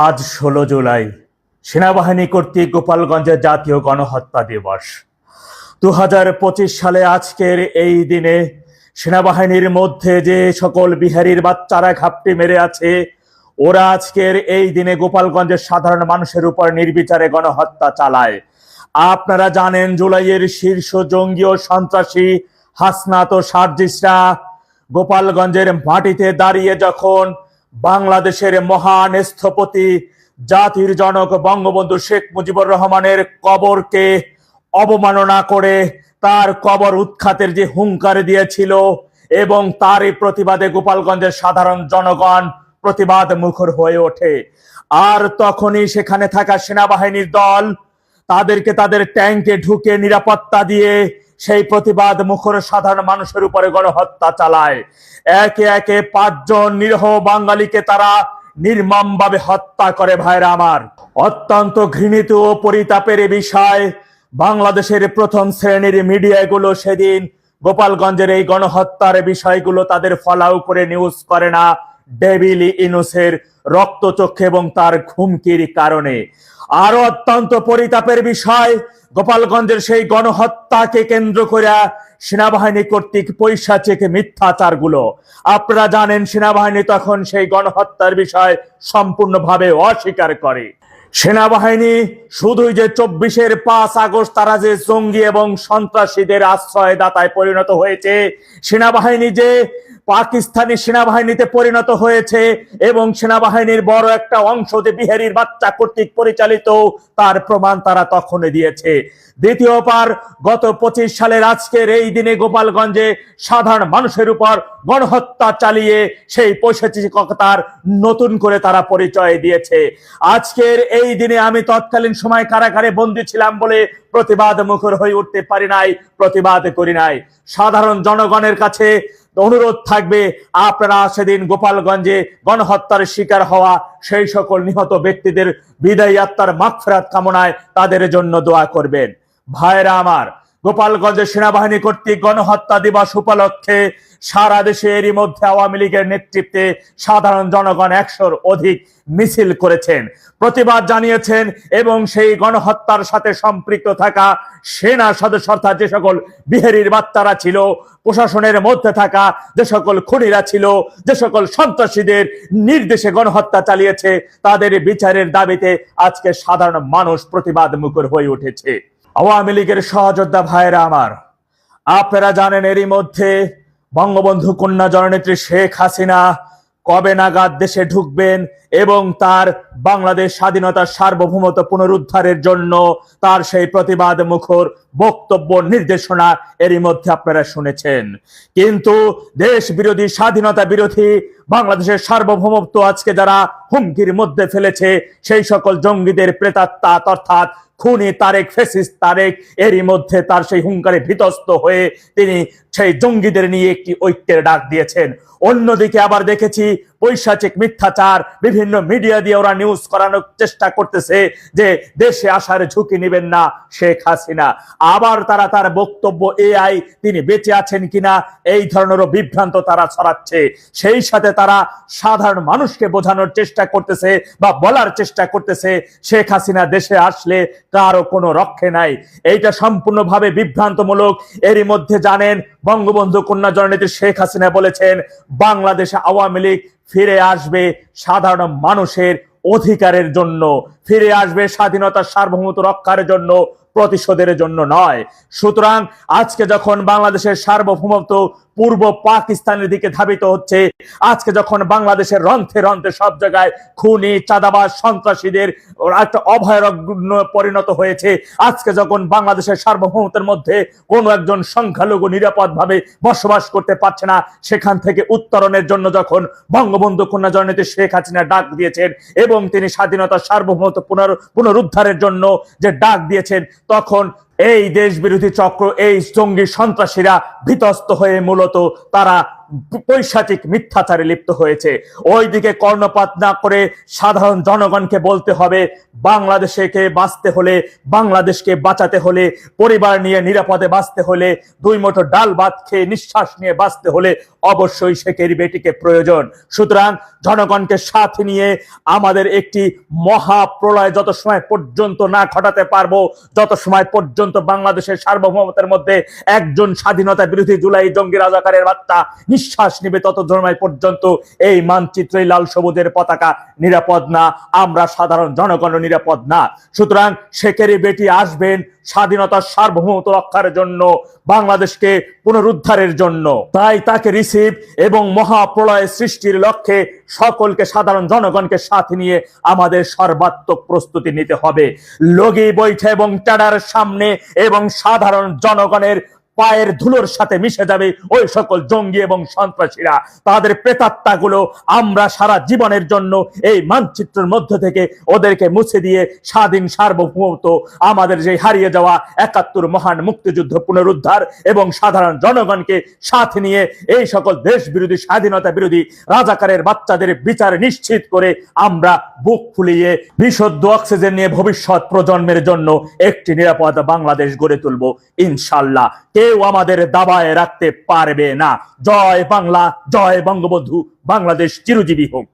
আজ ১৬ জুলাই সেনাবাহিনী কর্তৃক গোপালগঞ্জের জাতীয় গণহত্যা দিবস। ২০২৫ সালে আজকের এই দিনে সেনাবাহিনীর মধ্যে যে সকল বিহারির বাচ্চারা ঘাপটি মেরে আছে, ওরা আজকের এই দিনে গোপালগঞ্জের সাধারণ মানুষের উপর নির্বিচারে গণহত্যা চালায়। আপনারা জানেন, জুলাইয়ের শীর্ষ জঙ্গি ও সন্ত্রাসী হাসনাত ও সার্জিসরা গোপালগঞ্জের মাটিতে দাঁড়িয়ে যখন বাংলাদেশের মহান স্থপতি জাতির জনক বঙ্গবন্ধু শেখ মুজিবুর রহমানের কবরকে অবমাননা করে তার কবর উৎখাতের যে হুঙ্কার দিয়েছিল, এবং তারই প্রতিবাদে গোপালগঞ্জের সাধারণ জনগণ প্রতিবাদ মুখর হয়ে ওঠে। আর তখনই সেখানে থাকা সেনাবাহিনীর দল তাদেরকে তাদের ট্যাঙ্কে ঢুকে নিরাপত্তা দিয়ে সেই প্রতিবাদ মুখর সাধারণ মানুষের উপরে গণহত্যা চালায়। একে একে ৫ জন নিরীহ বাঙালিকে তারা নির্মমভাবে হত্যা করে। ভাইরা আমার, অত্যন্ত ঘৃণিত ও পরিতাপের বিষয়, বাংলাদেশের প্রথম শ্রেণীর মিডিয়াগুলো সেদিন গোপালগঞ্জের এই গণহত্যার বিষয়গুলো তাদের ফলাও করে নিউজ করে না, ডেভিল ইনুসের রক্তচক্ষু এবং তার ঘুমকির কারণে। আরো অত্যন্ত পরিতাপের বিষয়, গোপালগঞ্জের সেই গণহত্যাকে কেন্দ্র করে সেনাবাহিনী কর্তৃক পৈশাচিক মিথ্যাচারগুলো। আপনারা জানেন, সেনাবাহিনী তখন সেই গণহত্যার বিষয় সম্পূর্ণভাবে অস্বীকার করে। সেনাবাহিনী শুধুই যে ২৪-এর ৫ আগস্ট তারা যে জঙ্গি এবং সন্ত্রাসীদের আশ্রয়দাতায় পরিণত হয়েছে, সেনাবাহিনী যে পাকিস্তানি সেনাবাহিনীতে পরিণত হয়েছে এবং সেনাবাহিনীর বড় একটা অংশ যে বিহারির বাচ্চা কর্তৃক পরিচালিত, তার প্রমাণ তারা তখনই দিয়েছে। দ্বিতীয়বার গত ২৫ সালের আজকের এই দিনে গোপালগঞ্জে সাধারণ মানুষের উপর গণহত্যা চালিয়ে সেই পৈশাচিকতার নতুন করে তারা পরিচয় দিয়েছে। আজকের এই দিনে আমি তৎকালীন সময় কারাগারে বন্দী ছিলাম বলে প্রতিবাদ মুখর হয়ে উঠতে পারি নাই, প্রতিবাদ করি নাই। সাধারণ জনগণের কাছে অনুরোধ থাকবে, আপনারা সেদিন গোপালগঞ্জে গণহত্যার শিকার হওয়া সেই সকল নিহত ব্যক্তিদের বিদায়ী আত্মার মাগফিরাত কামনায় তাদের জন্য দোয়া করবেন। ভাইরা আমার, গোপালগঞ্জে সেনাবাহিনী কর্তৃক গণহত্যা দিবস উপলক্ষে সারা দেশে এরই মধ্যে আওয়ামী লীগের নেতৃত্বে সাধারণ জনগণ ১০০-র অধিক মিছিল করেছেন, প্রতিবাদ জানিয়েছেন, এবং সেই গণহত্যার সাথে সম্পৃক্ত থাকা সেনা সদস্য অর্থাৎ যে সকল বিহারির বাচ্চারা ছিল, প্রশাসনের মধ্যে থাকা যে সকল খুনিরা ছিল, যে সকল সন্ত্রাসীদের নির্দেশে গণহত্যা চালিয়েছে, তাদের বিচারের দাবিতে আজকে সাধারণ মানুষ প্রতিবাদ মুখর হয়ে উঠেছে। আওয়ামী লীগের সহযোদ্ধা ভাইরা আমার, আপনারা জানেন এরই মধ্যে বঙ্গবন্ধু কন্যা জননেত্রী শেখ হাসিনা কবে নাগাদ দেশে ঢুকবেন এবং তার বাংলাদেশ স্বাধীনতার সার্বভৌমত্ব পুনরুদ্ধারের জন্য তার সেই প্রতিবাদ মুখর বক্তব্য নির্দেশনা এরই মধ্যে আপনারা শুনেছেন। কিন্তু দেশ বিরোধী, স্বাধীনতা বিরোধী, বাংলাদেশের সার্বভৌমত্ব আজকে যারা হুমকির মধ্যে ফেলেছে, সেই সকল জঙ্গিদের প্রেতাত্মা অর্থাৎ খুনি তারেক, ফ্যাসিস্ট তারেক, এরই মধ্যে তার সেই হুঙ্কারে বিধ্বস্ত হয়ে তিনি সেই জঙ্গিদের নিয়ে একটি ঐক্যের ডাক দিয়েছেন। অন্যদিকে আবার দেখেছি পৈশাচিক মিথ্যাচার বিভিন্ন মিডিয়া দিয়ে ওরা নিউজ করানোর চেষ্টা করতেছে যে দেশে আসার ঝুঁকি নেবেন না শেখ হাসিনা। আবার তারা তার বক্তব্য এআই তিনি বেঁচে আছেন কিনা এই ধরনেরও বিভ্রান্ত তারা ছড়াচ্ছে। সেই সাথে তারা সাধারণ মানুষকে বোঝানোর চেষ্টা করতেছে বা বলার চেষ্টা করতেছে শেখ হাসিনা দেশে আসলে কারো কোনো রক্ষে নাই। এইটা সম্পূর্ণভাবে বিভ্রান্তমূলক। এরই মধ্যে জানেন, বঙ্গবন্ধু কন্যা জননেত্রী শেখ হাসিনা বলেছেন বাংলাদেশে আওয়ামী লীগ ফিরে আসবে সাধারণ মানুষের অধিকারের জন্য, ফিরে আসবে স্বাধীনতার সার্বভৌমত্ব রক্ষার জন্য, প্রতিশোধের জন্য নয়। সুতরাং আজকে যখন বাংলাদেশের সার্বভৌমত্ব পূর্ব পাকিস্তানের দিকে ধাবিত হচ্ছে, আজকে যখন বাংলাদেশের রন্ধ্রে রন্ধ্রে সব জায়গায় খুনি, চাঁদাবাজ, সন্ত্রাসীদের একটা অভয়ারণ্য পরিণত হয়েছে, আজকে যখন বাংলাদেশের সার্বভৌমত্বের মধ্যে কোনো একজন সংখ্যালঘু নিরাপদভাবে বসবাস করতে পারছে না, সেখান থেকে উত্তরণের জন্য যখন বঙ্গবন্ধু কন্যা জননেত্রী শেখ হাসিনা ডাক দিয়েছেন এবং তিনি স্বাধীনতার সার্বভৌমত্ব পুনরুদ্ধারের জন্য যে ডাক দিয়েছেন, তখন এই দেশ বিরোধী চক্র, এই জঙ্গি সন্ত্রাসীরা বিতস্ত হয়ে মূলত তারা পৈশাচিক মিথ্যাচারে লিপ্ত হয়েছে। ওইদিকে কর্ণপাত না করে সাধারণ জনগণকে বলতে হবে, বাংলাদেশকে বাঁচতে হলে, বাংলাদেশকে বাঁচাতে হলে, পরিবার নিয়ে নিরাপদে বাঁচতে হলে, দুই মুঠো ডাল ভাত খেয়ে নিঃশ্বাস নিয়ে বাঁচতে হলে অবশ্যই শেখের বেটিকে প্রয়োজন। সুতরাং জনগণকে সাথে নিয়ে আমাদের একটি মহাপ্রলয় যত সময় পর্যন্ত না ঘটাতে পারবো, যত সময় পর্যন্ত বাংলাদেশের সার্বভৌমত্বের মধ্যে একজন স্বাধীনতা বিরোধী জুলাই জঙ্গি রাজাকারের বার্তা নিঃশ্বাস নিবে, তত সময় পর্যন্ত এই মানচিত্রে লাল সবুজের পতাকা নিরাপদ না, আমরা সাধারণ জনগণ নিরাপদ না। সুতরাং শেখের বেটি আসবেন স্বাধীনতার সার্বভৌমত্ব রক্ষার জন্য, বাংলাদেশকে পুনরুদ্ধারের জন্য। তাই তাকে রিসিভ এবং মহাপ্রলয় সৃষ্টির লক্ষ্যে সকলকে, সাধারণ জনগণকে সাথে নিয়ে আমাদের সর্বাত্মক প্রস্তুতি নিতে হবে। লগি বৈঠে এবং টাডার সামনে এবং সাধারণ জনগণের পায়ের ধুলোর সাথে মিশে যাবে ওই সকল জঙ্গি এবং সন্ত্রাসীরা। তাদের প্রেতাত্মাগুলো আমরা সারা জীবনের জন্য এই মানচিত্রের মধ্য থেকে ওদেরকে মুছে দিয়ে স্বাধীন সার্বভৌমত্ব, আমাদের যে হারিয়ে যাওয়া ৭১ মহান মুক্তিযুদ্ধ পুনরুদ্ধার এবং সাধারণ জনগণকে সাথে নিয়ে এই সকল দেশ বিরোধী, স্বাধীনতা বিরোধী রাজাকারের বাচ্চাদের বিচার নিশ্চিত করে আমরা বুক ফুলিয়ে বিশুদ্ধ অক্সিজেন নিয়ে ভবিষ্যৎ প্রজন্মের জন্য একটি নিরাপদ বাংলাদেশ গড়ে তুলব ইনশাআল্লাহ। কেউ আমাদের দাবায় রাখতে পারবে না। জয় বাংলা, জয় বঙ্গবন্ধু, বাংলাদেশ চিরজীবী হোক।